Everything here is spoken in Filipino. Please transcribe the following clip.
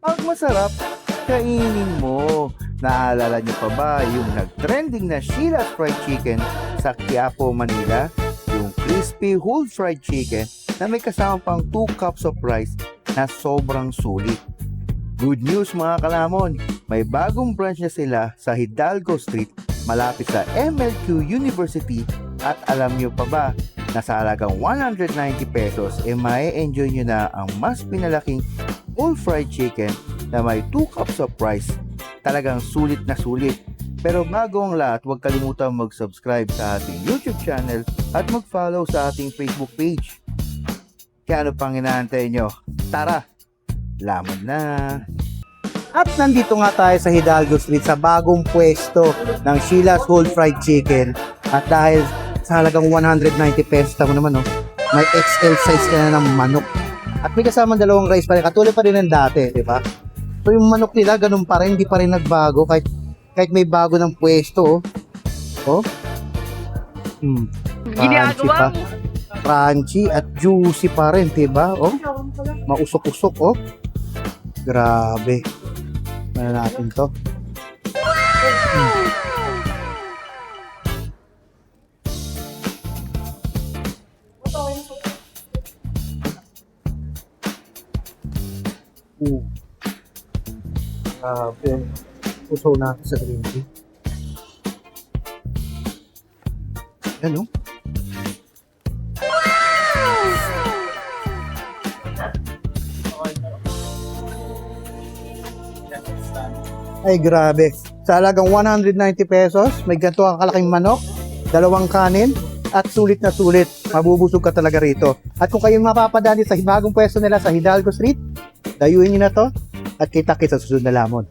Pag masarap, kainin mo. Naalala niyo pa ba yung nag-trending na Sheila's Fried Chicken sa Quiapo, Manila? Yung crispy whole fried chicken na may kasama pang 2 cups of rice na sobrang sulit. Good news mga kalamon, may bagong branch na sila sa Hidalgo Street malapit sa MLQ University at alam niyo pa ba na sa halagang 190 pesos mae-enjoy nyo na ang mas pinalaking whole fried chicken na may 2 cups of rice. Talagang sulit na sulit. Pero bago ang lahat, huwag kalimutan mag-subscribe sa ating YouTube channel at mag-follow sa ating Facebook page. Kaya ano pang inaantay nyo? Tara! Lamon na! At nandito nga tayo sa Hidalgo Street sa bagong pwesto ng Sheila's Whole Fried Chicken. At dahil sa halagang 190 pesos, tamo naman may XL size ka na ng manok. At may kasamang dalawang rice pa rin, katulad pa rin ng dati, di ba? So yung manok nila, ganun pa rin, hindi pa rin nagbago kahit may bago ng pwesto. Oh. Crunchy pa. Crunchy at juicy pa rin, di ba? Oh. Mausok-usok, oh. Grabe. Ano natin to? Grabe. Usaw natin sa green tea. Ano? Ay grabe. Sa halagang 190 pesos, may ganito ang kalaking manok, 2 kanin, at sulit na sulit. Mabubusog ka talaga rito. At kung kayong mapapadali sa bagong pwesto nila sa Hidalgo Street, dayuin nyo na to at kita-kita sa susunod na lamon.